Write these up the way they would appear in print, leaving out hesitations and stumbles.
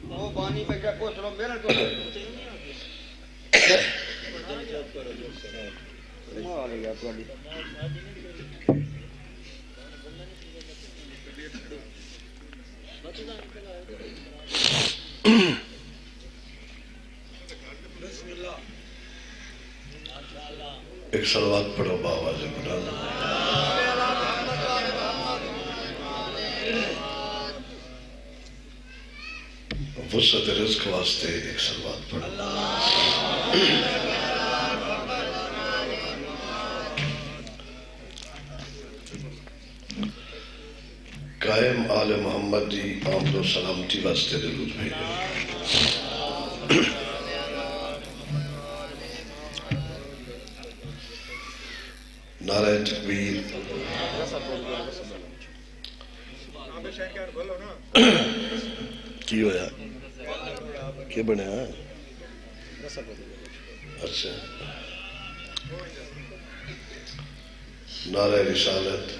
وہ بانی بیٹھا پوچھ لو میرے کو ایک صلوات پڑھو باواز بلند وسعت رزق واسطے ایک صلوات پڑھو قائم آل محمد دی آمد و سلامتی واسطے درود بھیجو نعرہ تکبیر کی ہویا کی بنیا اچھا نعرہ رسالت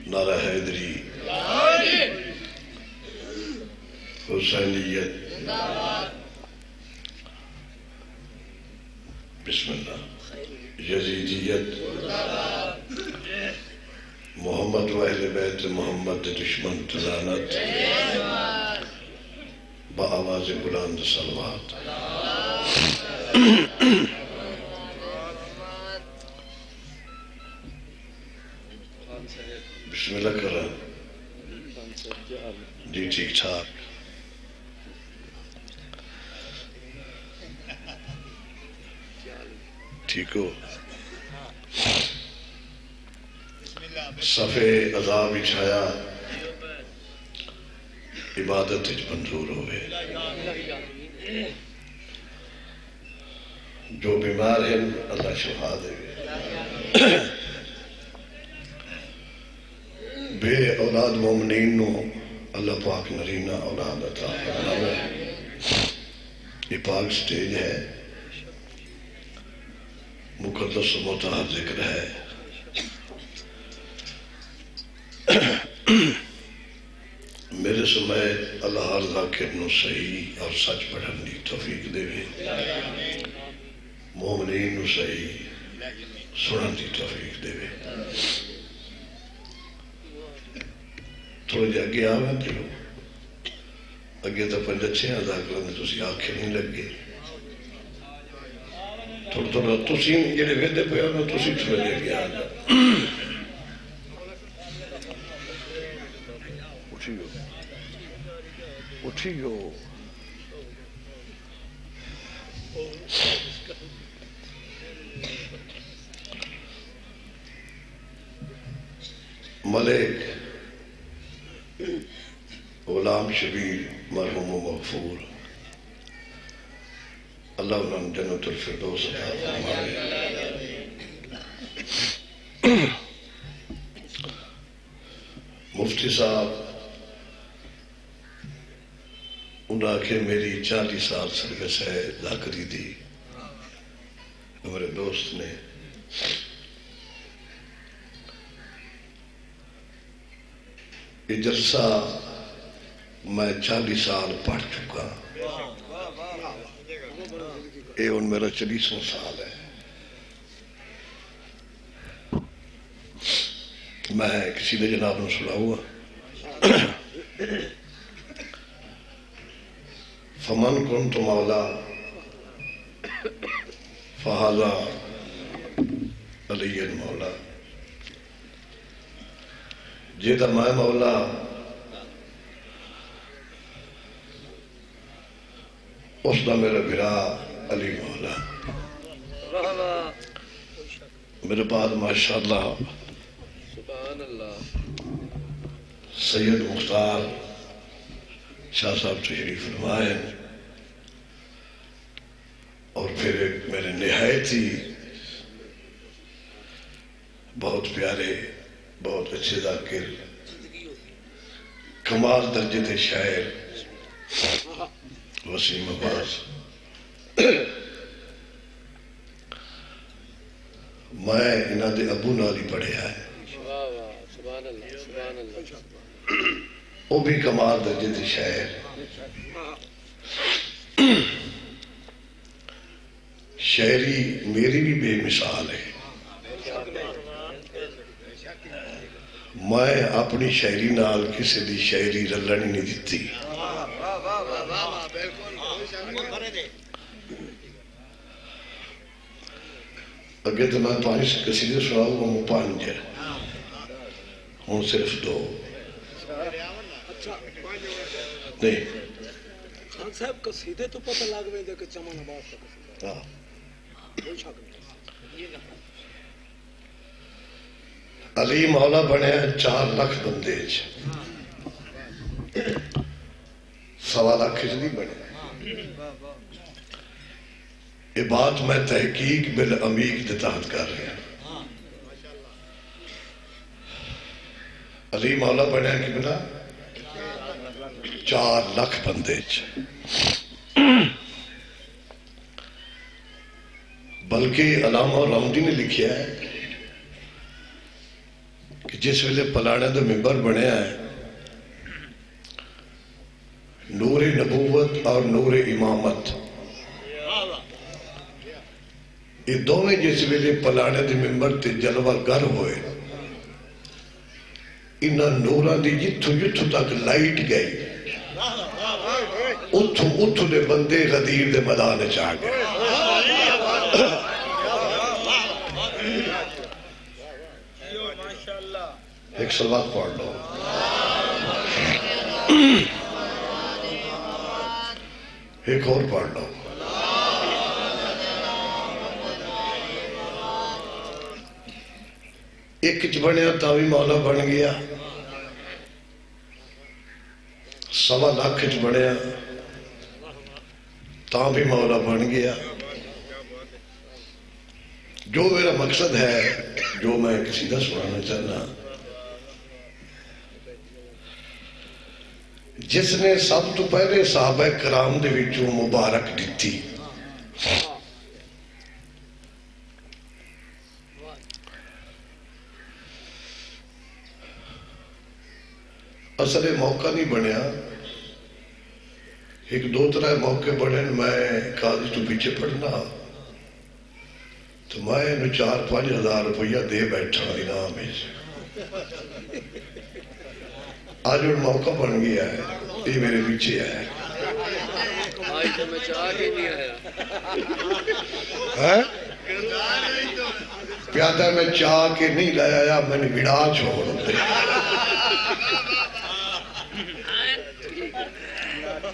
نعرہ حیدری حسینیت بسم اللہ یزیدیت محمد و اہل بیت محمد دشمن تلانت با آواز بلند صلوات بسم اللہ کر رہا جی ٹھیک ٹھاک ٹھیک ہو صفے عذاب اچھایا عبادت اچ منظور ہوئے جو بیمار ہیں اللہ شفا دے بے اولاد مومنین نو اللہ پاک نرینہ اولاد عطا فرماوے یہ پاک سٹیج ہے مقدس و مطہر ذکر ہے میرے سمیت اللہ ہر ذاکر نو صحیح اور سچ پڑھن دی توفیق دے مومنین نو صحیح سنن دی توفیق دے تھوڑے جے اگے آویں دیو اگے تو پنج اچھے ادا کرنے تسی آنکھیں نہیں لگے تھوڑا تھوڑا تسی جڑے ویندے پے ہو تسی تھوڑے جے اگے آ جاؤ اٹھیو ملک غلام شبیر مرحوم و مغفور اللہ انہوں جنت الفردوس عطا فرمائے مفتی صاحب انہاں کہ میری 40 سال سروس ہے ذاکری دی میرے دوست نے یہ جلسہ میں 40 سال پڑھ چکا یہ ان میرا 40واں سال ہے میں کسی نے جناب نے سنا ہوا فمن کنت مولا فہذا علی مولا جیتا میں مولا اس دا میرا بھرا علی مولا میرے بعد ماشاءاللہ سید مختار شاہ صاحب تشریف فرمائے اور پھر ایک میرے نہایت ہی بہت پیارے بہت اچھے ذاکر کمال درجے تھے شاعر وسیم عباس میں انہاں دے ابو نالی پڑھے آئے وہ بھی کمال درجے کے شاعر شاعری میری بھی بے مثال ہے میں اپنی شاعری نال کسی دی شاعری رلن ہی نہیں دیتی اگے تو میں 5 قصیدے سناؤں گا وہ 5 ہے ہوں صرف 2 نہیں خان صاحب قصیدے تو پتہ لگ وے کہ چمن آباد کا قصیدہ کوئی شک نہیں علی مولا بنیا 4 لاکھ بندے 1.25 لاکھ نہیں بنے یہ بات میں تحقیق بالعمیق کے تحت کر رہا ہوں علی مولا بنیا کہ بنا 4 لاکھ بندے بلکہ علامہ راؤندی نے لکھیا ہے کہ جس ویلے پلانے دا ممبر بنیا ہے نور نبوت اور نور امامت یہ دونوں جس ویلے پلانے دے ممبر تے جلوہ گر ہوئے انہاں نوراں دی جتھوں تک لائٹ گئی اتھوں دے بندے غدیر دے میدان چاہ گئے ایک سلوات پڑھ لو ایک اور پڑھ لو ایک بنیا تاوی مولا بن گیا 1.25 لاکھ بنیا تاں بھی مولا بن گیا جو میرا مقصد ہے جو میں قصیدہ سنانا چاہنا جس نے سب تو پہلے صحابہ کرام دے وچوں مبارک دیتی اصل موقع نہیں بنیا 1-2 موقع بنے میں قاضی تو پیچھے پڑھنا تو میں 4-5 ہزار روپیہ دے بیٹھا انعام ہے آج وہ موقع بن گیا ہے یہ میرے پیچھے ہے آج تو میں چاہ کے نہیں آیا پیادہ میں چاہ کے نہیں لائے آیا میں نے بڑا چھوڑ دے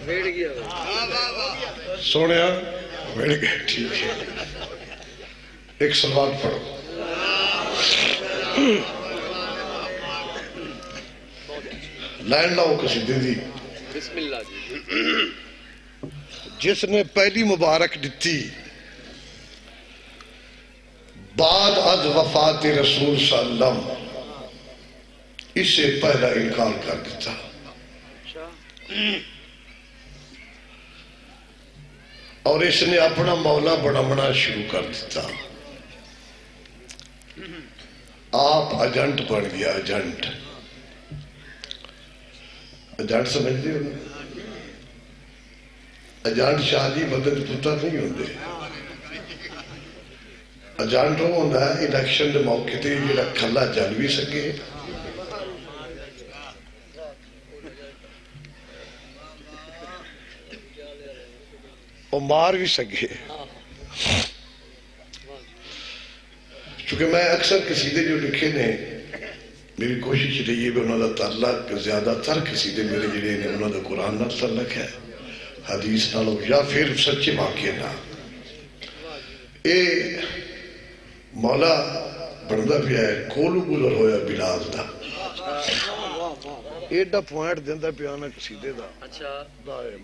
بیٹھ گیا سوڑیا بیٹھ گیا ٹھیک ہے ایک سلوات پڑھو لائن لاؤ قصیدے دی بسم اللہ جی جس نے پہلی مبارک دیتی بعد از وفات رسول صلی اللہ علیہ وسلم اس سے پہلا انکار کر دیتا اور اس نے اپنا مولا بنانا شروع کر دیتا آپ ایجنٹ بن گیا ایجنٹ ایجنٹ سمجھتے ہو نا ایجنٹ شاہ جی مدد پتر نہیں ہوندے ایجنٹ وہ ہوندہ ہے الیکشن دے موقع تے جڑا کھلا جل بھی سکے اور مار بھی سکے چونکہ میں اکثر قصیدے جو لکھے نے میری کوشش رہی ہے کہ انہوں نے تعلق زیادہ تر قصیدے میرے جڑے نے انہوں نے قرآن نہ تعلق ہے حدیث نہ لو یا پھر سچے واقعے نہ اے مولا بندہ بھی ہے کولو گزر ہویا بلال دا ایڈا پوائنٹ دیندہ پیانا قصیدے دا دائم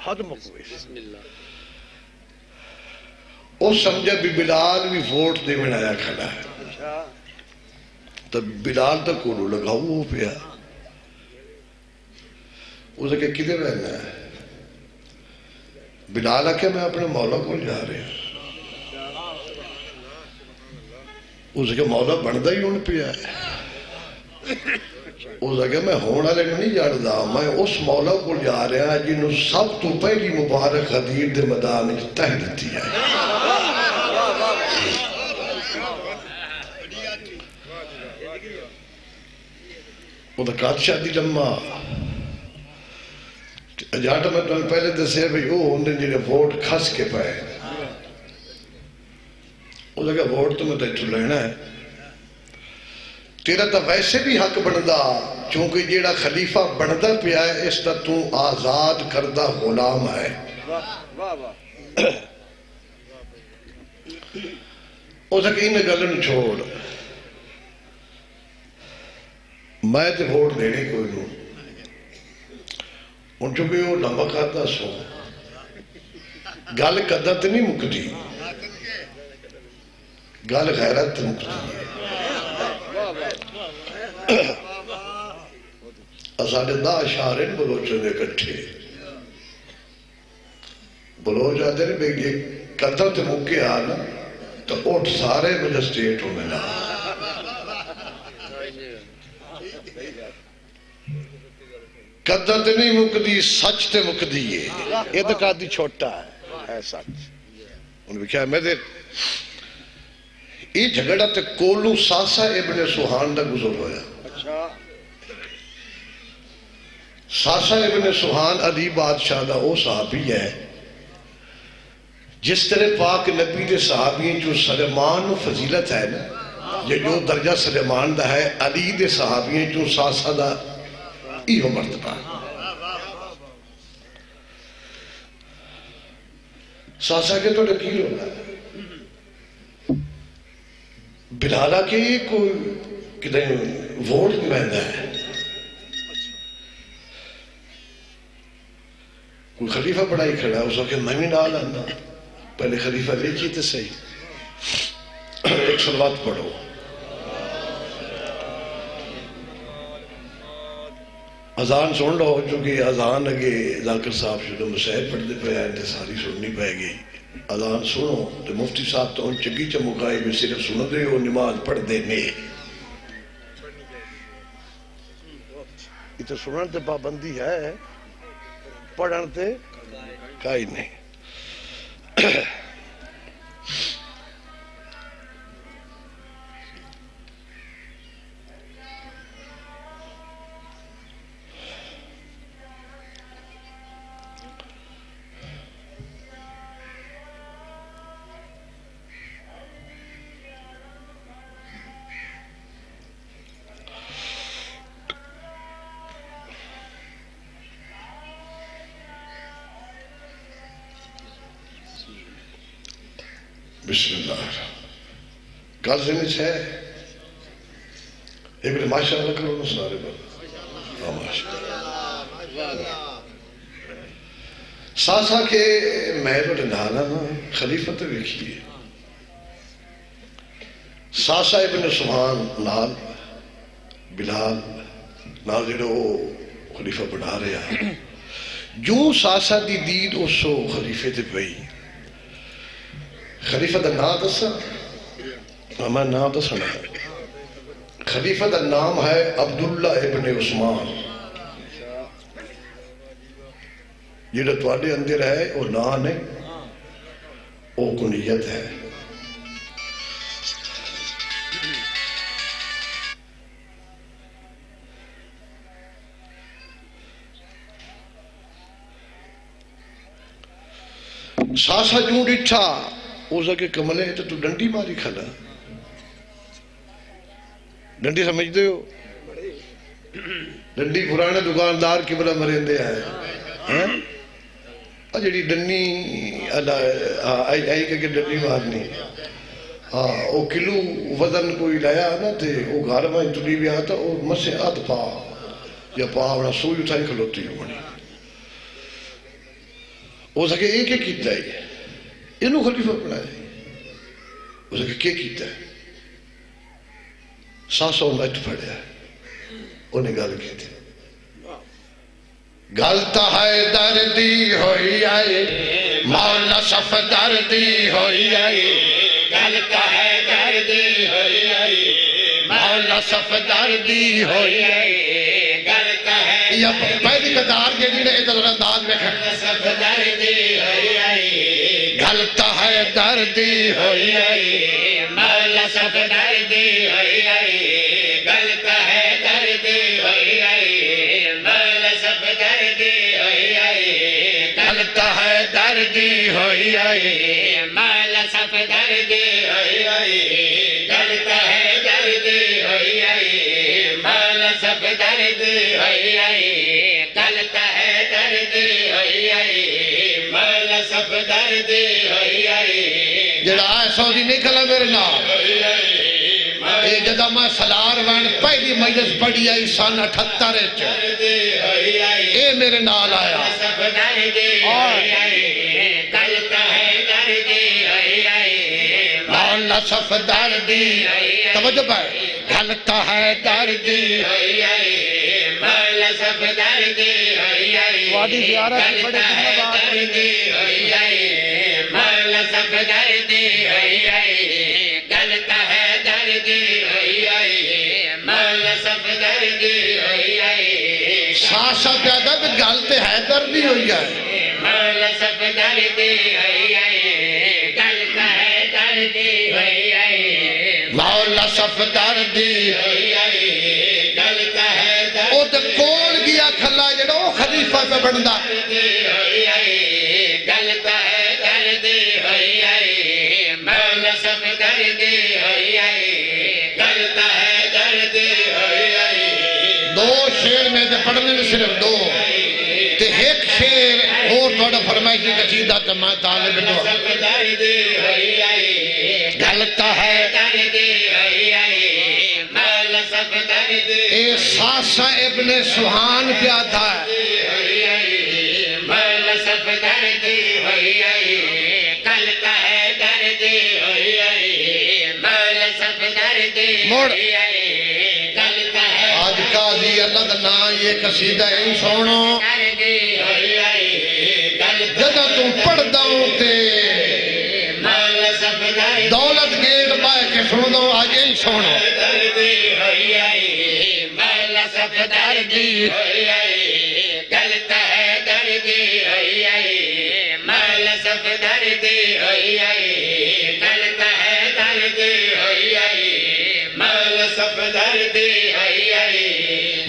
حد مقویس بسم اللہ وہ سمجھا بھی بلال بھی ووٹ دے میں آیا کھڑا ہے تب بلال تک کولو لگاؤ وہ پیا اسے کہ کدھے رہنا ہے بلال آکے میں اپنے مولا کو جا رہے ہیں اسے کہ مولا بندہ ہی ان پیا ہے اس اگے میں ہون والے نہیں جاندا، میں اس مولا کو جا رہا جنہوں سب تو پہلی مبارک حدیث دے میدان وچ تہ دتی ہے۔ وہ تو کاتشاہ دی لمحہ جاٹ میں تمہیں پہلے دسے بھئی وہ ہوندے جنہیں ووٹ کھس کے پائے، وہ لگا ووٹ تو میں تو لینا ہے، تیرا تو ویسے بھی حق بندا چونکہ جیڑا خلیفہ بندا پیا ہے اس کا تو آزاد کردہ غلام ہے۔ وہ سکے انہیں گلن چھوڑ، میں تے ووٹ دینے کوئی نوں ان چونکہ وہ لمبا کھاتا سو گل قدر تے نہیں مکتی، گل غیرت مکتی ہے۔ اساڑے دا اشارے بلوچوں دے کٹھے بلوچ آتے نے بے یہ قدر تے مکے آنا تو اوٹ سارے مجسٹریٹ ہونے نا قدر تے نہیں مکدی سچ تے مکدی ہے، اعتقادی چھوٹا ہے سچ۔ انہوں نے کہا میں دے یہ جھگڑا تے کولو ساسا ابن سوہان دا گزر ہویا۔ ساسا ابن سوہان علی بادشاہ دا او صحابی ہے جس طرح پاک نبی دے صحابیوں جو سلیمان فضیلت ہے نا، یہ جو درجہ سلیمان دا ہے، علی دے صحابیوں جو ساسا دا ایہو مرتبہ ساسا کے تو لکیر ہوگا بلالا کے کوئی کدھیں ووٹ مہندہ ہے، کوئی خلیفہ بڑا ہی کھڑا ہے، اس وقت میں بھی نال آنا پہلے خلیفہ دیکھیے تو صحیح، ایک صلوات پڑھو۔ اذان سن لو چونکہ اذان اگے ذاکر صاحب شدہ مسائل پڑھ دے پہ آئے ساری سننی پہ گئی، اذان سنو تو مفتی صاحب تو ان چگی چمکائی میں صرف سن دے ہو نماز پڑھ دے نے، یہ تو سنن تے پابندی ہے، پڑھن تے کائی نہیں۔ بسم اللہ گل ذہن چ ہے ایک ماشاء اللہ کرو سارے بات ساسا کے محل اور نانا خلیفت ویکھیے ساسا ابن سبحان نال بلال نال جڑو خلیفہ بنا رہا جو ساسا دی دید اس خلیفے تے پئی خلیفہ دا نام دسا ہمیں نام دسنا ہے خلیفہ دا نام ہے عبداللہ ابن عثمان جیڑا تواڈے اندر ہے وہ نام نہیں وہ کنیت ہے ساسا جوں ڈٹھا اس کے کملے تو ڈنڈی ماری کھلا ڈنڈی سمجھ دے ہو ڈنڈی پرانے دکاندار کی بلا مرندے آئے جڑی ڈنی آئی کہ ڈنڈی مارنی وہ کلو وزن کوئی لایا نا تے وہ گھر میں تلی بھی آتا وہ مسے ہاتھ پا یا پا اپنا سوئی اٹھائی کھلوتی ہونی ہو سکے ایک ایک کیتا ہے انہوں خلیفہ بنایا ہو سکے کیا کیتا ہے ساسا انہیں پڑھیا انہیں گل کی تھی گلتا ہے دردی ہوئی آئے مولا صف دردی ہوئی آئے گلتا ہے دردی ہوئی آئے مولا لسف دردی ہوئی غلط ہے یا پہلی قطار جیڑی نے ادھر انداز میں لسف دردی ہوئی غلط ہے دردی ہوئی لسف دردی ہوئی غلط ہے دردی ہوئی لسف دردی ہوئی غلط ہے دردی ہوئی لسف دردی ہوئی غلط ہے دردی ہوئی لسف دردی ہوئی غلط ہے دردی ہوئی لسف دردی ہوئی جڑا آئے سعودی نکلا میرے نام اے جدہ میں سلار وین پہلی مجلس پڑھی آئی سن 78 اے میرے نال آیا لسف دردی توجہ پر غلط ہے دردی لسف دردی وادی زیارت کی بڑے دنیا بات لسف دردی غلط ہے دردی لسف دردی ساسا پیادہ بھی غلط ہے دردی ہوئی ہے لسف دردی غلط ہے دردی لسف دردی غلط ہے او تے کول گیا کھلا جڑا او خلیفہ پہ بندہ غلط ہے دردی لسف دردی غلط ہے دردی دو شیر میں تے پڑھنے میں صرف دو تے ایک شیر اور توڑا فرمائشی قصیدہ تے میں طالب دعا لسف دردی غلط ہے دردی لسف دردی اے ساسا ابن سبحان پیادہ ہے لسف دردی غلط ہے دردی لسف دردی موڑ غلط ہے آج قاضی اللہ دا نا یہ قصیدہ ان سونو جدہ تم پڑھ داؤں تے لسف دردی دولت گیٹ پائے کے سن دو آج ان سونو لسف دردی غلط ہے دردی لسف دردی غلط ہے دردی لسف دردی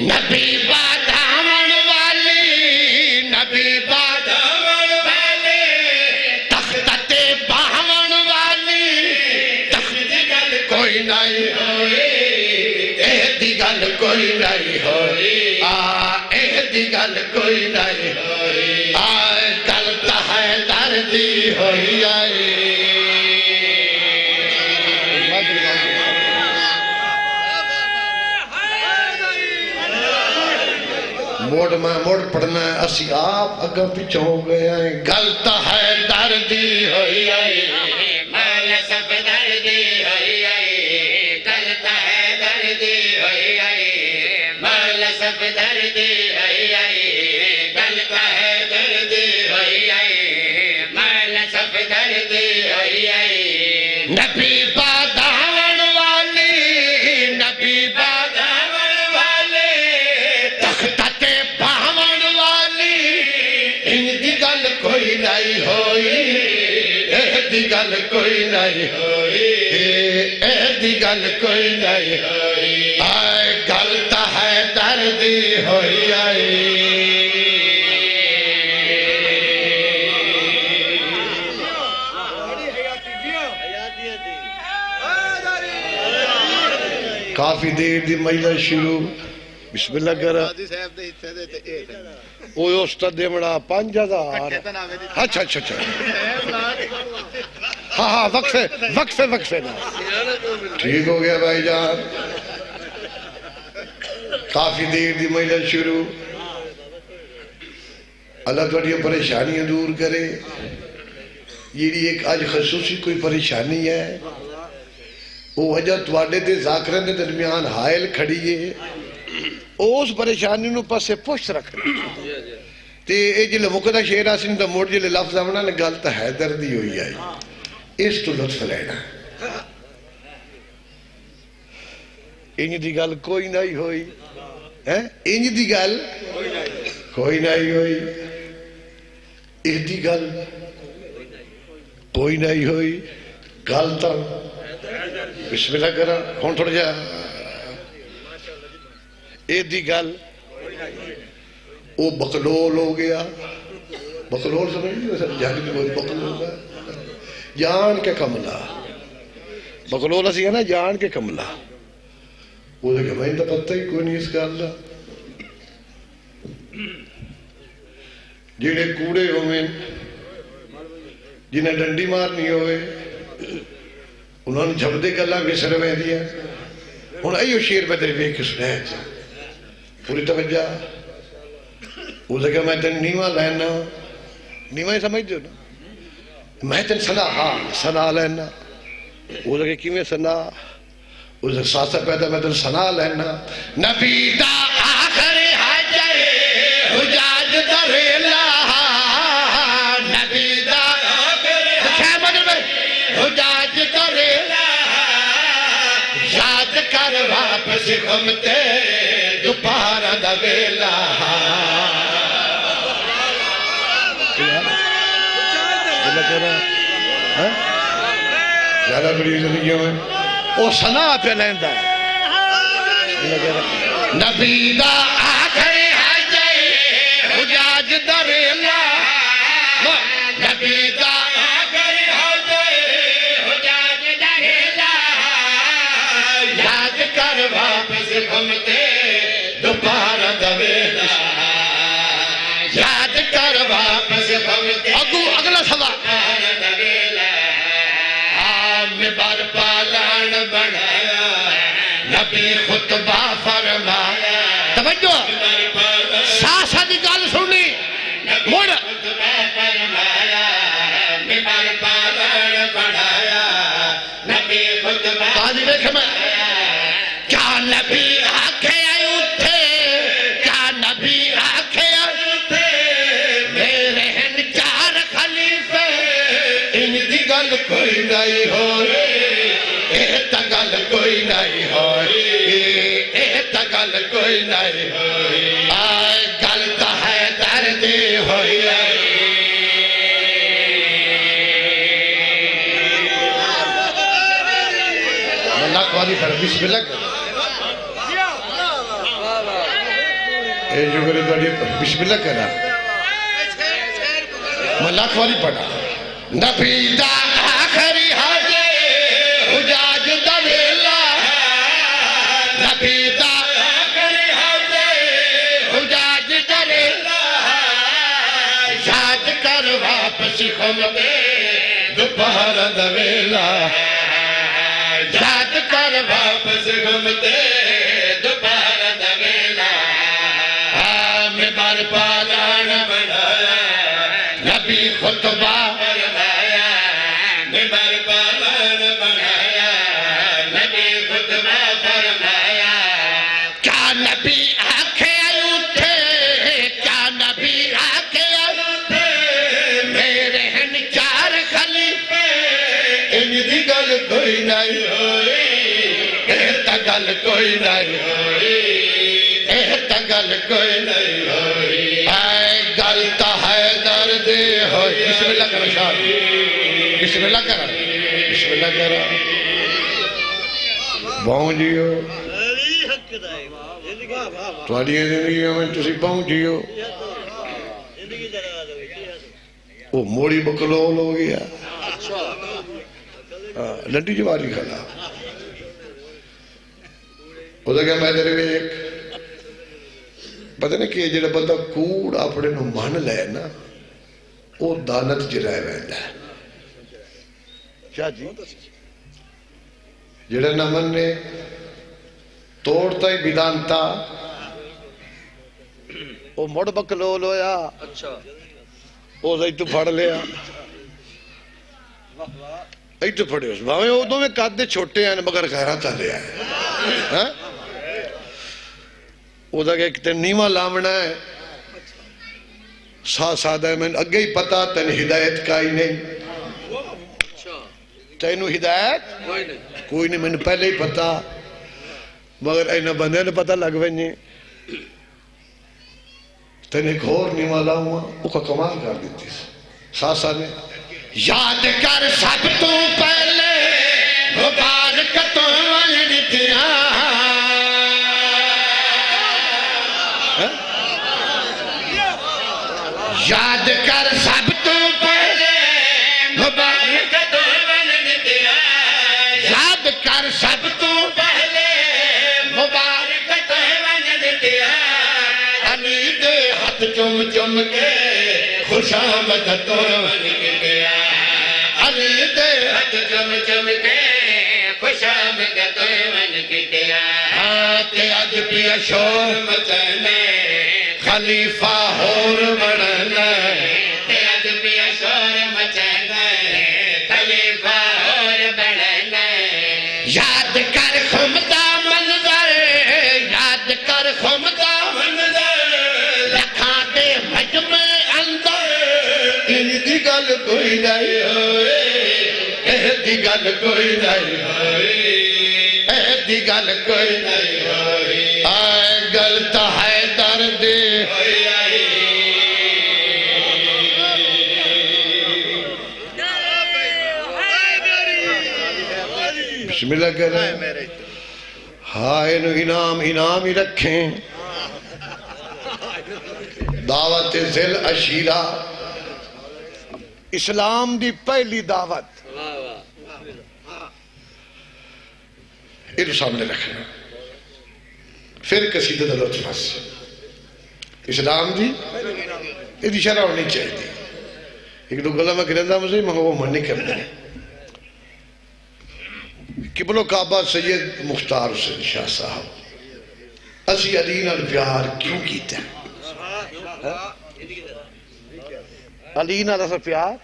نبی بادامن والی نبی بادامن والے تخت باہمن والی تخت گل کوئی نہیں اے دی گل کوئی نہیں ہوئی اے دی گل کوئی نہیں غلط ہے دردی ہوئی موڑ پڑھنا ہے اسی آپ اگر پیچھے ہو گئے ہیں غلط ہے دردی ہوئی لسف دردی غلط ہے دردی لسف دردی غلط ہے دردی لسف دردی نبی بادامن والی نبی دامن والے تخت باہمن والی ان دی گل کوئی نہیں ہوئی اے دی گل کوئی نہیں ہوئی اے دی گل کوئی نہیں ہوئی غلط ہے دردی ہوئی کافی دیر دی مجلس شروع بسم اللہ کرا اوہ استاد دیمڑا 5000 اچھا اچھا اچھا ہاں وقفے نا ٹھیک ہو گیا بھائی جان کافی دیر دی مجلس شروع اللہ تھوڑی پریشانیاں دور کرے یہ ایک آج خصوصی کوئی پریشانی ہے وہ وجہ تواڈے تے ذاکرن دے درمیان حائل کھڑی ہے اس پریشانی نو پاسے پوچھ رکھنا تے اے جلے وقتہ شیر آسن دا موڑ جلے لفظ آمنا نے گل تا حیدر دی ہوئی آئی اس تو لطف لینا انج دی گل کوئی نہیں ہوئی، انج دی گل کوئی نہیں ہوئی، اس دی گل کوئی نہیں ہوئی، گل تو بسم اللہ کرا ہون تھوڑا جا اس دی گل وہ بقلول ہو گیا، بقلول سمجھ نہیں جاگ بھی بہت بقلول ہے، جان کے کملا بقلول اسی ہے نا جان کے کملا، وہ دیکھا میں تو پتہ ہی کوئی نہیں اس کا اللہ جیڑے کوڑے ہوئے جنہیں ڈنڈی مارنی ہوئے انہوں نے جھبدے گلہ بسر میں دیا انہوں نے ایو شیر بدر بے کس نے پوری توجہ وہ دیکھا میں تن نیمہ لینا نیمہ ہی سمجھ جو نا میں تن سنا ہاں سنا لینا وہ دیکھا کیویں سنا وہ دیکھا ساسا پیدا میں تن سنا لینا نبی دا آخر حجر حجاج در اللہ نبی دا آخر حجاج در اللہ یاد کر واپس گھومتے دوپہر دا ویلا زیادہ بڑی زندگیوں میں وہ سنا پہ لیندہ نبی دا آخر حجر حجاج در اللہ نبی دا آخر حجر حجاج در اللہ یاد کر واپس گھومتے دوپہر دا ویلا یاد کر واپس گھومتے اگلا سوا ممبر پالان بنایا نبی خطبہ فرمایا توجہ ساسا دی گل سنی مڑ خطبہ فرمایا ممبر پالان بنایا نبی خطبہ قاضی دیکھ میں کیا نبی آنکھیں اٹھے کیا نبی آنکھیں اٹھے میرے ہیں چار خلیفے ان دی گل کوئی نہیں ہوئی گل کوئی نہیں ہوئی گل کوئی نہیں ہوئی گل تو ہے دردی ہوئی اللہ قوالی پر بسم اللہ کر اے جو میرے دوڑی بسم اللہ کرا میں اللہ قوالی پڑھا نبی دا آخری حجر حجاج در اللہ نبی دا آخری حجر حجاج در اللہ یاد کر واپس گھومتے دوپہر دا ویلا یاد کر واپس گھومتے دوپہر دا ویلا ممبر پالان بنایا نبی خطبہ فرمایا ممبر پالان بنایا نبی خطبہ فرمایا کیا نبی آنکھیں اٹھے کیا نبی آنکھیں اٹھے میرے ہیں چار خلیفے ان دی گل کوئی نہیں ہوئی ایتا گل کوئی نہیں ہوئی ایتا گل کوئی نہیں ہوئی گل تو ہے درد ہوئی بسم اللہ کرو شاہ بسم اللہ کرو بسم اللہ کرو باؤں جیو تھوڑی زندگیوں میں تسی باؤں جیو وہ موڑی بکلول ہو گیا لنڈی جواری کھلا وہ دیکھا میں تیرے میں ایک پتہ نہیں کہ جڑا بندہ کوڑ اپنے نو مان لے نا وہ دانت جرائے ویندا ہے کیا جی جڑا نہ مننے توڑتا ہی بدانتا وہ مڑ بکلول ہویا وہ تو پھڑ لیا ایتو پھڑے اس باویں وہ دو میں قدے چھوٹے ہیں مگر غیرات آ لیا ہے وہ دا کہ ایک تین نیمہ لامنا ہے سادہ ہے میں اگے ہی پتا تین ہدایت کا ہی نہیں تینو ہدایت کوئی نہیں میں نے پہلے ہی پتا مگر اینا بندے نے پتہ لگ وینے تین ایک اور نہیں والا ہوا وہ کا کمال کر دیتی ساسا نے یاد کر سب تو پہلے مبارکتوں والدیاں یاد کر سب تو پہلے مبارکتوں والدیاں یاد کر سب تو پہلے مبارکتوں والدیاں علی دے ہاتھ چم چم کے خوش آمدتوں والدیاں علی دے ہاتھ چم چم کے خوش آمدتوں والدیاں ہاں تے اج پیا شور مچانے خلیفہ ہور بڑھنا تے اج پیا شور مچانا خلیفہ ہور بڑھنا یاد کر خمدہ منظر یاد کر خمدہ منظر لکھاں دے مجمع اندر ان دی گل کوئی نہیں ہوئے دی گل کوئی نہیں ہوئے دی گل کوئی نہیں ہوئے آئے گل تا ہے درد بسم اللہ کہہ رہے ہیں ہائے نو انعام ہی رکھیں دعوت ذل عشیرہ اسلام دی پہلی دعوت یہ سامنے رکھنا پھر قصیدہ دا لطفہ سے اسلام دی یہ شرح ہونی چاہیے ایک دو گلہ میں گرندہ مجھے مگر وہ منی کرنے قبل و کعبہ سید مختار حسین شاہ صاحب اسی علی نال پیار کیوں کیتا ہے علی نال پیار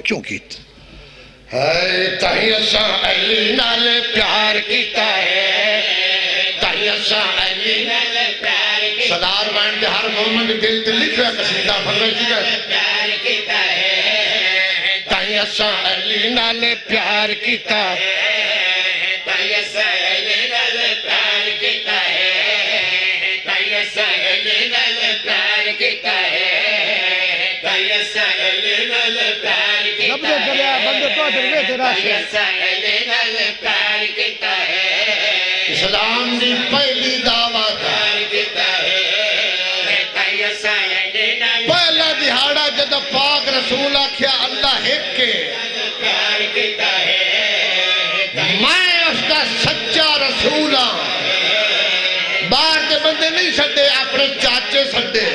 کیوں کیتا ہے تاہی اساں علی نال پیار کیتا ہے تاہی اساں علی نال پیار کیتا ہے صدار بین دے ہر مومن دل تے لکھ رہا قصیدہ فرمائشی کا پیار کیتا ہے تاہی اساں علی نال پیار کیتا ہے تاہی اساں علی نال پیار کیتا ہے تاہی اساں علی نال پیار کیتا ہے تاہی اساں علی نال پیار کیتا ہے اسلام دی پہلی دعوت پہلا دہاڑا جدہ پاک رسول آکھیا اللہ ایک کے میں اس کا سچا رسول ہوں باہر کے بندے نہیں سڑے اپنے چاچے سڑے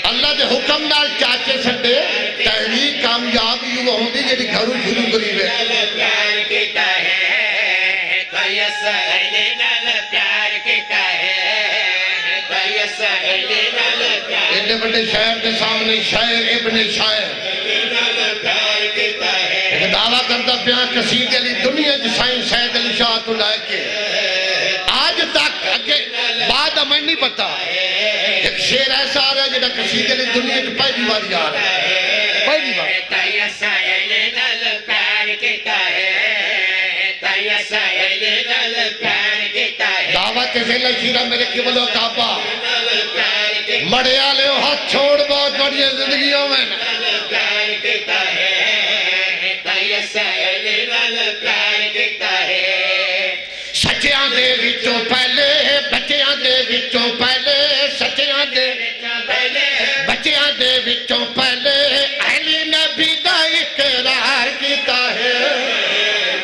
اللہ دے حکم نال چاچے سڑے تحریک کامیاب یوں ہوں دی جیڑی گھروں شروع کری ہوئے پیار کیتا ہے تیسا علی نال پیار کیتا ہے تیسا علی نال پیار اتنے بڑے شاعر کے سامنے شاعر ابن شاعر پیار کیتا ہے ایک دعویٰ کرتا پیاں قصید علی دنیا جسائیں سید علی شاہ تو لائے کے آج تک بعد ہمیں نہیں پتا ایک شیر ایسا آ رہا ہے جنہا قصید علی دنیا کی پہلی بار آ رہا ہے پہلی بار تیسا علی نال پیار کیتا ہے تیسا علی نال پیار کیتا ہے دعوت ذل عشیرہ میرے قبل و کعبہ مڑے آلے ہو ہاتھ چھوڑ بہت بڑی زندگیوں میں پیار کیتا ہے تیسا علی نال پیار کیتا ہے سچیاں دے وچوں پہلے بچیاں دے وچوں پہلے سچیاں دے بچیاں دے وچوں پہلے اہل نبی دا اقرار کیتا ہے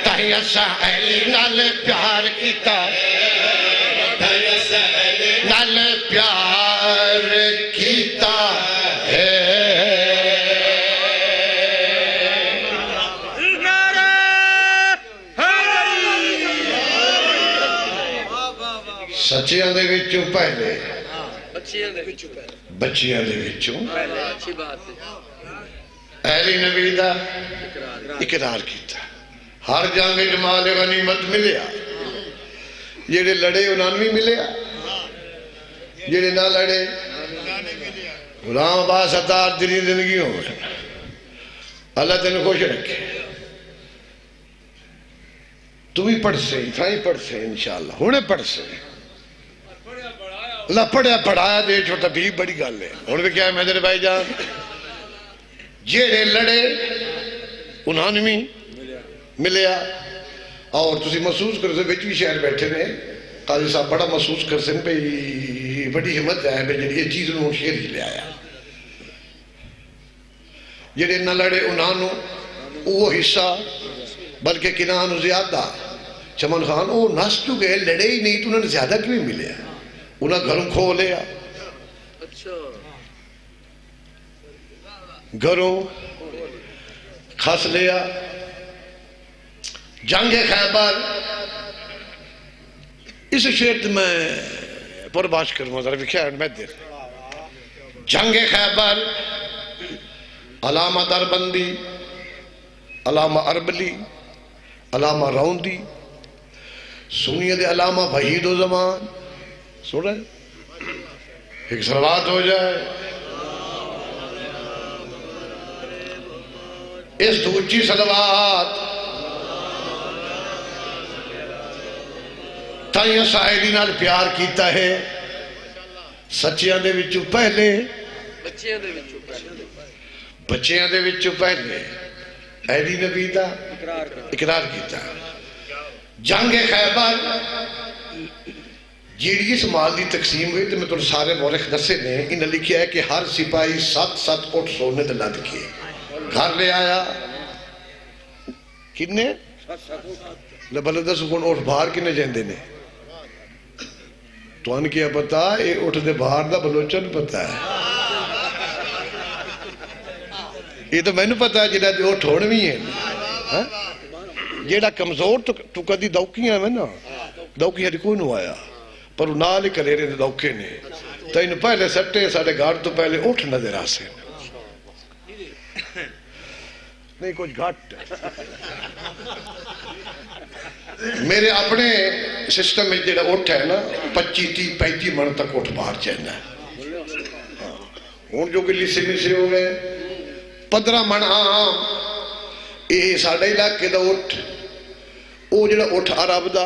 تاہی اساں اہل نال پیار کیتا تاہی اساں اہل نال پیار کیتا ہے سچیاں دے وچوں پہلے بچیاں دے وچوں اہلی نبی دا اقرار کیتا ہر جنگ جمال غنیمت ملیا جیڑے لڑے انہوں بھی ملیا جیڑے نہ لڑے غلام عباس عطار تیری زندگی ہو اللہ تینوں خوش رکھے تم ہی پڑھ سے تھائی پڑھ سے انشاءاللہ ہونے پڑھ سے اللہ پڑھیا پڑھایا دے چھوٹا بھی بڑی گل ہے اور بھی کیا ہے میرے بھائی جان جیڑے لڑے انہوں نے بھی ملیا اور تسی محسوس کرو سے بچ بھی شہر بیٹھے نے قاضی صاحب بڑا محسوس کر سن پہ بڑی حمد ہے پہ جڑی یہ چیز انہوں شیر ہی لے آیا جڑے نہ لڑے انہوں نے وہ حصہ بلکہ کنان زیادہ چمن خان وہ نس چکے لڑے ہی نہیں تو انہوں نے زیادہ کیوں ملے انہوں گھروں کھو لیا گھروں کھس لیا جنگ خیبر اس شیرت میں پرباش کروں ذرا بھی خیر میں دیر جنگ خیبر علامہ دربندی علامہ اربلی علامہ روندی سنیت علامہ وحید و زمان سن رہے ایک صلوات ہو جائے اس تو اچھی صلوات تائیں سائلی نال پیار کیتا ہے سچیاں دے وچوں پہلے بچیاں دے وچوں پہلے ایلی نبی دا اقرار کیتا جنگ خیبر جیڑی اس مال دی تقسیم ہوئی تو میں تو سارے مورخ دسے نے انہیں لکھیا ہے کہ ہر سپاہی 7 اٹھ سونے دے لد کے گھر لے آیا کنے لبلدہ سکون اٹھ باہر کنے جیندے نے تو ان کیا پتا یہ اٹھ دے باہر دا بلوچن پتا ہے یہ تو میں نے پتا ہے جنہا دے اٹھ ہونے بھی ہیں جیڑا کمزور تو کدی دوکیاں میں نا دوکیاں دی کوئی نو آیا پر نال ہی کلیرے دے دوکے نے تو انہوں پہلے سٹے ساڑھے گھاڑ تو پہلے اٹھ نظر آسے نہیں کچھ گھٹ میرے اپنے سسٹم میں جڑا اٹھ ہے نا 25-30-35 من تک اٹھ باہر چاہنا ہے ہون جو کہ لیسے میں سے ہو گئے 15 من آم یہ ساڑھے علاقے دا اٹھ او جڑا اٹھ عرب دا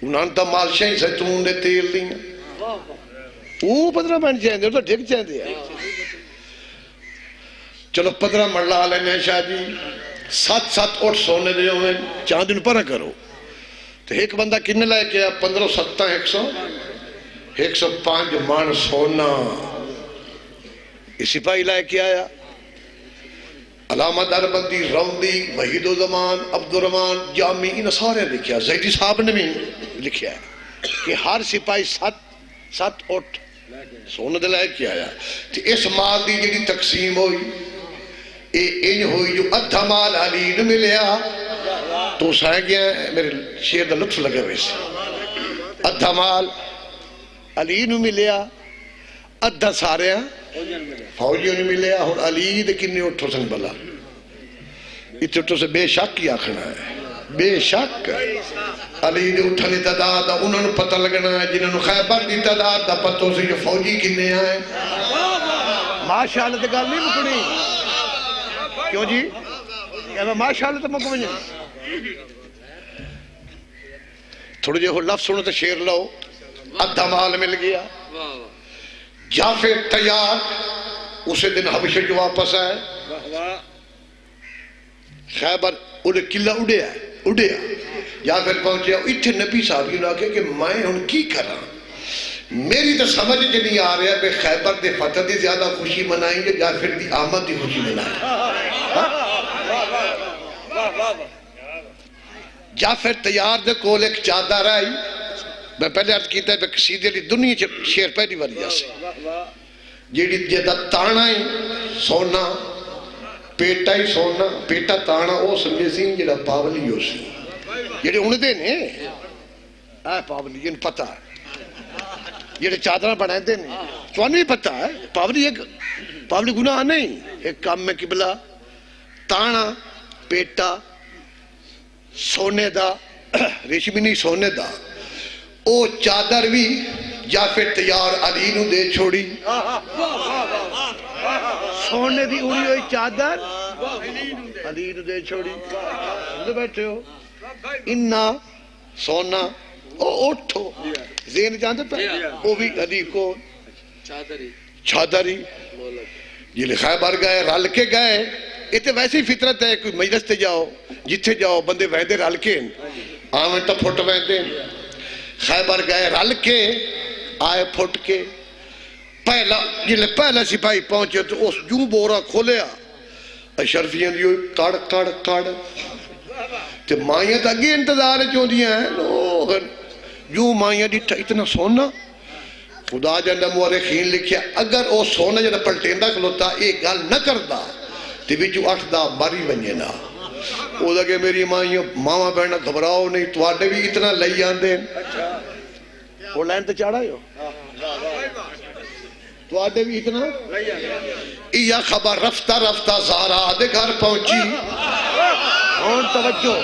انہاں تا مال شاہی زیتون دے تیل دیں وہ 15 من چاہندے وہ تو ڈھک چاہندے ہیں چلو 15 من لا لینے شاہ جی 7 اٹھ سونے دے ہوئے چاند ان پر کرو تو ایک بندہ کنے لائے کیا 15 7 105 من سونا اسی پائی لائے کیا آیا علامہ دربندی روندی وحید و زمان عبدالرحمن جامی ان سارے لکھیا زیدی صاحب نے بھی لکھیا ہے کہ ہر سپاہی 7 اٹھ سونے دے لائے کیا آیا تو اس مال دی جڑی تقسیم ہوئی این ہوئی جو ادھا مال علی نے ملیا تو سائے گیا میرے شیر دا لطف لگا ویسے ادھا مال علی نے ملیا ادھا سارے فوجیوں نے ملیا اور علی دے کنے اٹھو سن بلا اتنے اٹھو سے بے شک کی آخنا ہے بے شک علی دے اٹھنے تعداد انہوں نے پتہ لگنا ہے جنہوں نے خیبر دی تعداد دا پتوں سے جو فوجی کنے آئے ماشاءاللہ تے گال نہیں مکڑی کیوں جی کہ ماشاءاللہ تے مکمل تھوڑے جے ہو لفظ سنو تے شیر لو ادھا مال مل گیا جعفر تیار اسے دن حبشہ جو واپس آئے خیبر انہیں قلعہ اڑیا جعفر پہنچیا اتھے نبی صاحب یہ لگے کہ میں ان کی کرا میری تو سمجھ جو نہیں آ رہا ہے کہ خیبر دے فتح دی زیادہ خوشی منائیں گے جعفر دی آمد دی خوشی منائیں جعفر تیار دے کول ایک چادر آئی میں پہلے عرض کیتا ہے کہ قصیدے لی دنیا شیر پہلی وریہ سے جیڑی جیدہ تانا ہی سونا پیٹا ہی سونا پیٹا تانا او سمجھے سین جیڑا پاولی ہو سی جیڑے انہیں دینے اے پاولی جن پتہ ہے جیڑے چادرہ بنائے دینے تو انہیں پتہ ہے پاولی گناہ نہیں ایک کام میں قبلہ تانا پیٹا سونے دا ریشمی نہیں سونے دا او چادر بھی جعفر تیار علی نو دے چھوڑی سونے دی اڑی ہوئی چادر علی نو دے چھوڑی سمجھے بیٹھے ہو انہا سونا او اٹھو زین جاندے پہ او بھی علی کو چادری یہ لکھائے بار گئے رل کے گئے یہ تو ویسے ہی فطرت ہے کوئی مجلس تے جاؤ جتھے جاؤ بندے ویندے رل کے آویں تا پھٹ ویندے خیبر گئے رل کے آئے پھٹ کے پہلا سپاہی پہنچے تو اس جوں بورا کھولیا اشرفیاں دیو کڑ کڑ کڑ تے مائیاں تا اگے انتظار چوں دیاں ہیں جوں مائیاں دیٹھا اتنا سونا خدا جنہ مورخین لکھیا اگر او سونا جنہ پلٹیندہ کھلوتا ایک گال نہ کردا تے بھی جو 8 دا ماری ونجے نا او لگے میری مائیوں ماما بہنہ گھبراؤ نہیں تواڈے بھی اتنا لئی آندے وہ لائن تے چاڑھا ہو تواڈے بھی اتنا یہ خبر رفتہ رفتہ زہرا دے گھر پہنچی اور توجہ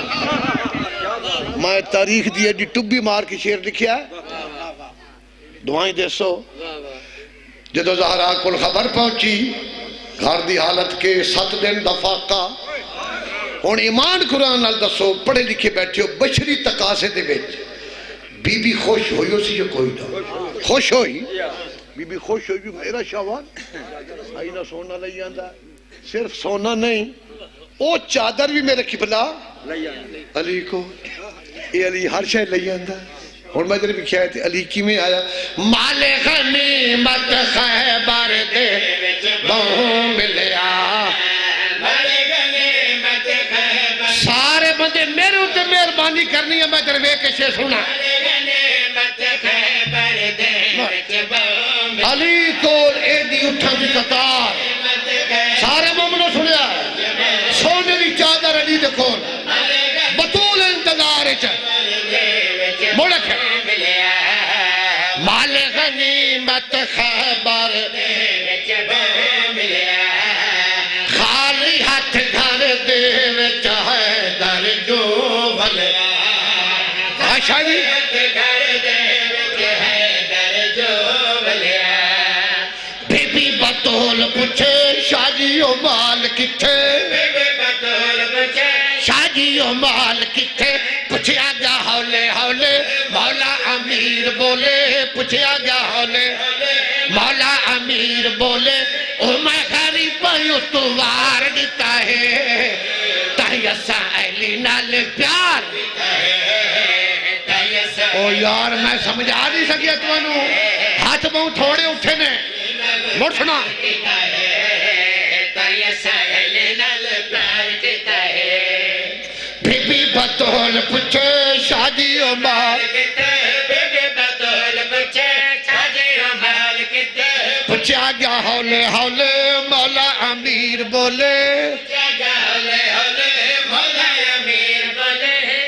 میں تاریخ دیئے دی ٹبی مار کی شیر لکھیا ہے دعائیں دے سو جدو زہرا کل خبر پہنچی گھر دی حالت کے 7 دن دفاقہ ہون ایمان قرآن نال دسو پڑھے لکھے بیٹھے ہو بشری تقاضے دے بیٹھ بی بی خوش ہوئی ہو سی جو کوئی نہ خوش ہوئی بی بی خوش ہوئی بھی میرا شاوان آئی نہ سونا لئی آندہ صرف سونا نہیں او چادر بھی میرے قبلہ علی کو اے علی ہر شے لئی آندہ اور میں تیرے بھی کیا ہے علی کی میں آیا مال غنیمت خیبر دے بہوں ملیا سارے بندے میرے ہوتے مہربانی کرنی ہے میں تیرے وے کشے سنا علی کو اے دی اٹھا دی قطار سارے مومنوں سنیا سونے دی چادر علی دے کون بطول انتظار مڑک ہے مال غنیمت خیبر خالی ہاتھ گھر دے چاہے در جو بھلے آشا جی بی بی بطول پوچھے شاجی و مال کتھے شاجی و مال کتھے پوچھیا گیا ہولے ہولے مولا امیر بولے پوچھیا گیا ہولے مولا امیر بولے او میں غریب پہیو تو وار دیتا ہے تحیسا اہلی نال پیار او یار میں سمجھا نہیں سکیا تو انہوں ہاتھ بہت تھوڑے اٹھے نے مٹھنا بی بی بطول پچھے شادی و مال پچھے آگیا ہولے ہولے مولا امیر بولے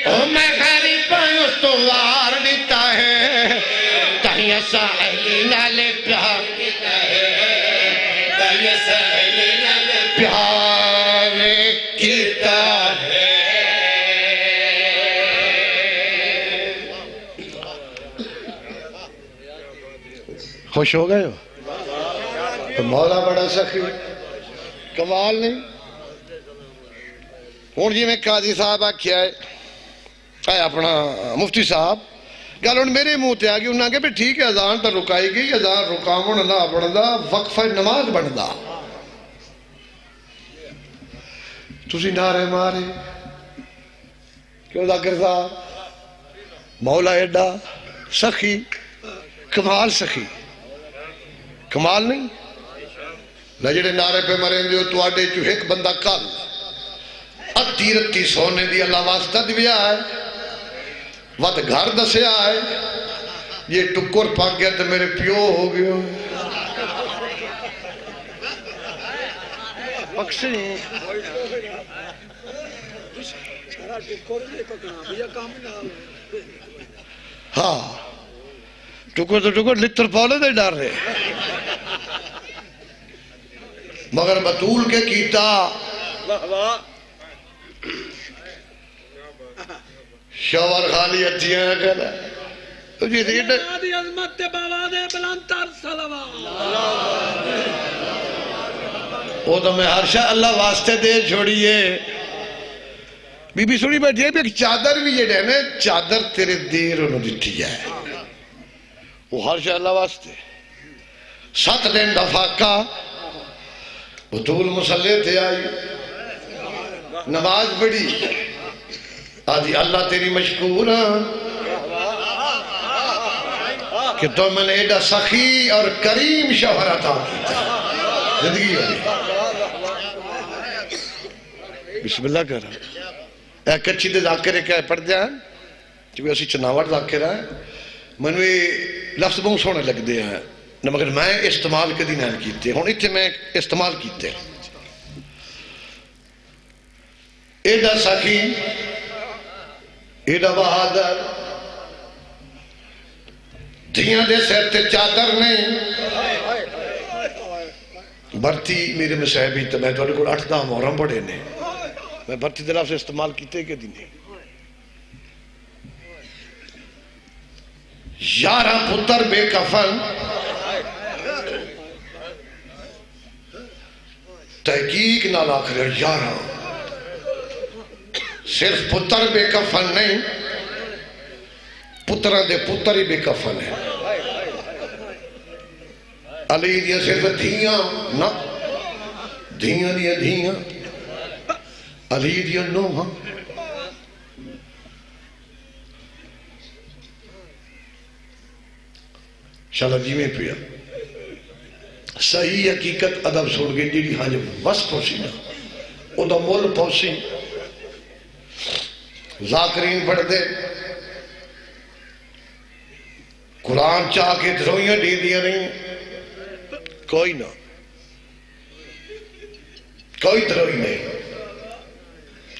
او میں غریب پہیو تو وار دیتا ہے تہیہ ساہلی نالے پیار پیار کیتا ہے خوش ہو گئے ہو تو مولا بڑا سخی کمال نہیں ہون جی میں قاضی صاحب آکھیا ہے اے اپنا مفتی صاحب گل ہن میرے منہ تے آ گئی انہاں کہ بھی ٹھیک ہے اذان تو رکائی گئی اذان رکاون نہ بندا وقفہ نماز بندا تسی نعرے مارے کیوں ذاکر صاحب مولا ایڈا سخی کمال سخی کمال نہیں لجڑے نعرے پہ مریں دیو تو آڈے جو ایک بندہ کل ادھی رتی سونے دی اللہ واسطہ دیا ہے وقت گھر دسیا ہے یہ ٹکر پاک گیا تو میرے پیو ہو گیا پکشی ہاں ٹکر تو ٹکر لتر پولے دے ڈار رہے مگر بطول کے کیتا شاور خالی اتیاں کہنا تو جی تھی نادی عظمت بواد بلندتر صلوات وہ تو میں ہر شاہ اللہ واسطے دے چھوڑیے بی بی سنی بیٹھی ہے بھی ایک چادر بھی جڑے نا چادر تیرے دیر انہوں دیتی ہے وہ ہر شاء اللہ واسطے 7 دن دا فاقہ بطول مسلح تھے آئی نماز پڑھی آدھی اللہ تیری مشکور کہ تو میں نے ایڈا سخی اور کریم شوہر عطا کیتا زندگی ہوئی بسم اللہ کر رہا اے کچھی دے ذاکرے کیا پڑھ دیا چونکہ اسی چناوٹ ذاکرہ ہے منوی لفظ بہت سونے لگ دے ہیں مگر میں استعمال کدی نہیں کیتے ہوں اتنے میں استعمال کیتے ایڈا سخی ایڈا بہادر دھیاں دے سیر تے چادر نہیں برتی میرے میں صحبی تو میں توڑے کو 8-10 محرم پڑھے نے میں برتی دلاف سے استعمال کیتے کہ دینے 11 پتر بے کفن تحقیق نہ لاکھ رہے 11 صرف پتر بے کفن نہیں پتران دے پتر ہی بے کفن ہے علی دیا صرف دھیاں نہ دھیاں دیا دھیاں علی دیا نوہاں شاءاللہ جی میں پیا صحیح حقیقت ادب سوڑ گئی جیڑی ہاں جب وس پوسی نا او دا مول پوسی ذاکرین پڑھ دے قرآن چاہ کے دھرویاں دے دیا نہیں کوئی نہ کوئی دھروئی نہیں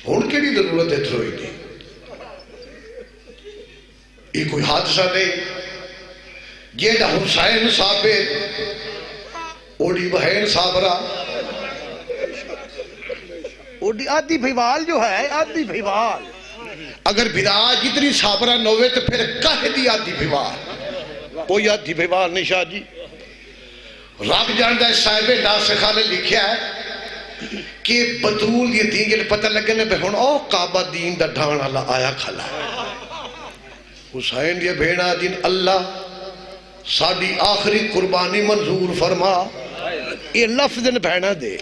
ہون کے لیے ضرورت ہے دھروئی دی یہ کوئی حادثہ نہیں یہ دا حسین ثابت اوڑی بہین صابرہ اوڑی آدھی بھیوال جو ہے آدھی بھیوال اگر بھیراج اتنی صابرہ نوے تو پھر کہہ دی آدھی بھیوال کوئی آدھی بھیوال نہیں شاہ جی رب جاندہ ہے صاحب ناسخہ نے لکھیا ہے کہ بطول یہ دین کے پتہ لگے نے بہن او کعبہ دین دا ڈھان اللہ آیا کھلا حسین یہ بھینا دین اللہ ساڑی آخری قربانی منظور فرما یہ لفظ نے بہنا دے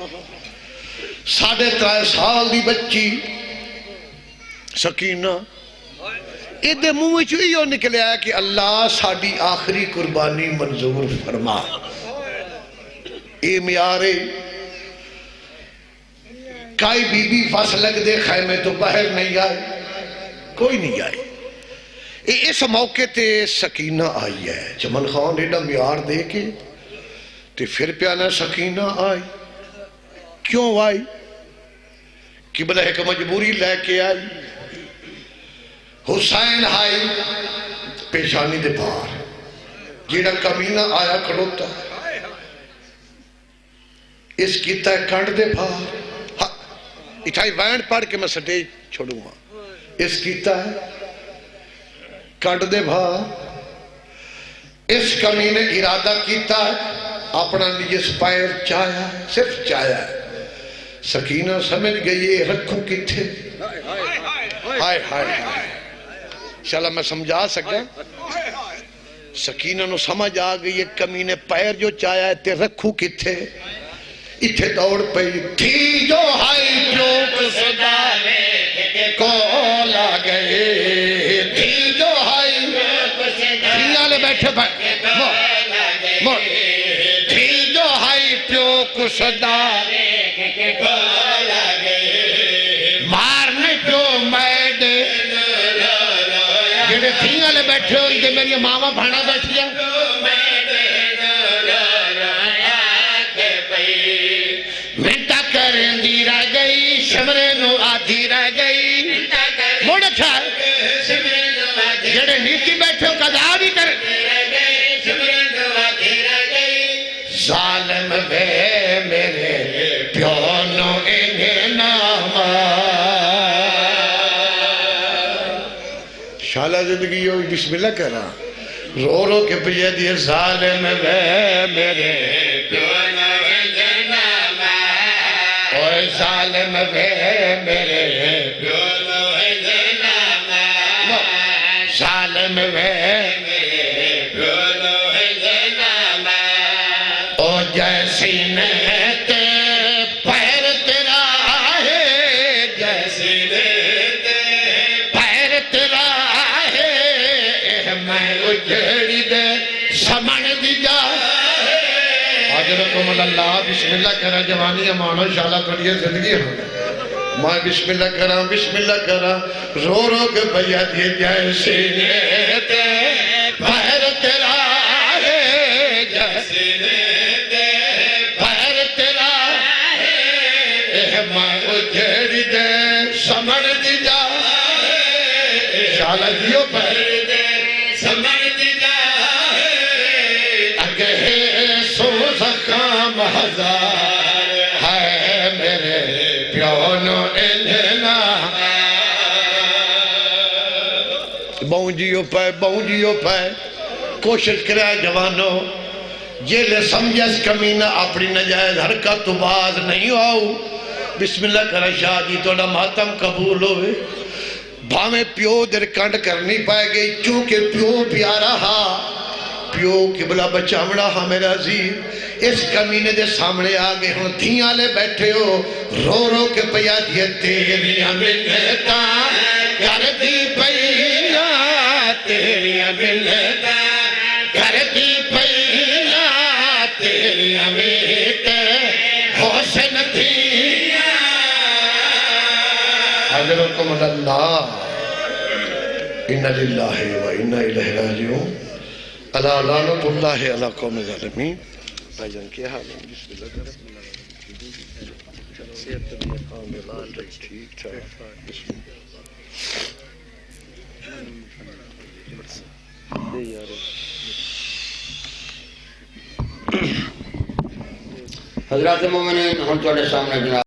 3.5 سال دی بچی سکینہ ادھے منہ چوئیوں نکلے آیا کہ اللہ ساڑی آخری قربانی منظور فرما اے میارے کائی بی بی فاس لگ دے خیمے تو باہر نہیں آئے کوئی نہیں آئے اس موقع تے سکینہ آئی ہے جمل خان ایڈا میار دے کے تے پھر پیانا سکینہ آئی کیوں آئی قبلہ ایک مجبوری لے کے آئی حسین آئی پیشانی دے باہر جیڑا کمینہ آیا کھڑوتا اس کیتا ہے کانڈ دے باہر اتھائی وین پڑھ کے میں سٹیج چھوڑوں گا اس کیتا ہے کانڈ دے باہر اس کمینے ارادہ کیتا ہے اپنا لیے سپائر چایا ہے صرف چایا ہے سکینہ سمجھ گئی ہے رکھوں کی تھے ہائے ہائے ہائے انشاءاللہ میں سمجھا سکتا سکینہ نو سمجھ آ گئی ہے کمینے پیر جو چایا ہے تے رکھوں کی تھے اتھے دوڑ پئی تھی جو ہائی چوک صدارے کول آ گئے تھی جو ہائی تھیاں لے بیٹھے موڑ تھی جو ہائی چوک صدارے کول آ گئے مارنے جو میڈے جڑے تھیاں لے بیٹھے ہوئی دے میری ماما بھانا بیٹھیا شمرے نو آدھی رہ گئی موڑ اچھا جڑے نیتی بیٹھے ہو قضا بھی کر ظالم وے میرے پیونو انہیں ناما شالہ زندگی ہوئی بسم اللہ کر رہا رو رو کے پیے دیئے ظالم وے میرے پیونو ظالم وے میرے او جیسی نیت پیر تیرا ہے، جیسی نیت پیر تیرا ہے، میں اجڑی دے سمن دی جا حضرتم اللہ بسم اللہ کرا جوانی امانو انشاءاللہ کریے زندگی ہوں میں بسم اللہ کرا رو رو کے بھیا دیے جیسی نیت پیر تیرا ہے، جیسی نیت پیر تیرا ہے، میں اجڑی دے سمن دی جا انشاءاللہ دیو پیر دے سمن دی جا اگے سو زخام ہزار ہے میرے پیونو انہنا بہنجیو پہ کوشش کرے جوانو جیلے سمجھس کمینہ اپنی نجائز حرکت تو باز نہیں آؤ بسم اللہ کرا شاہ جی توڑا ماتم قبول ہوئے بھامے پیو در کنڈ کرنی پائے گئی چونکہ پیو پیارا ہا پیو قبلہ بچامڑا ہاں میرا عزیز اس کمینے دے سامنے آگے ہوں دھیاں لے بیٹھے ہو رو رو کے پیا دیے تیریاں ملتا کر دی پیا تیریاں ملتا کر دی پیا تیریاں ملتا حسن دھیاں حضرتم اللہ ان للہ و ان الیہ راجعون اللہ لعنت اللہ علی قوم ظالمین بھائی جان کیا حال ہے بسم اللہ کریں ٹھیک ٹھاک بسم حضرات مومنین ہم تھوڑے سامنے جناب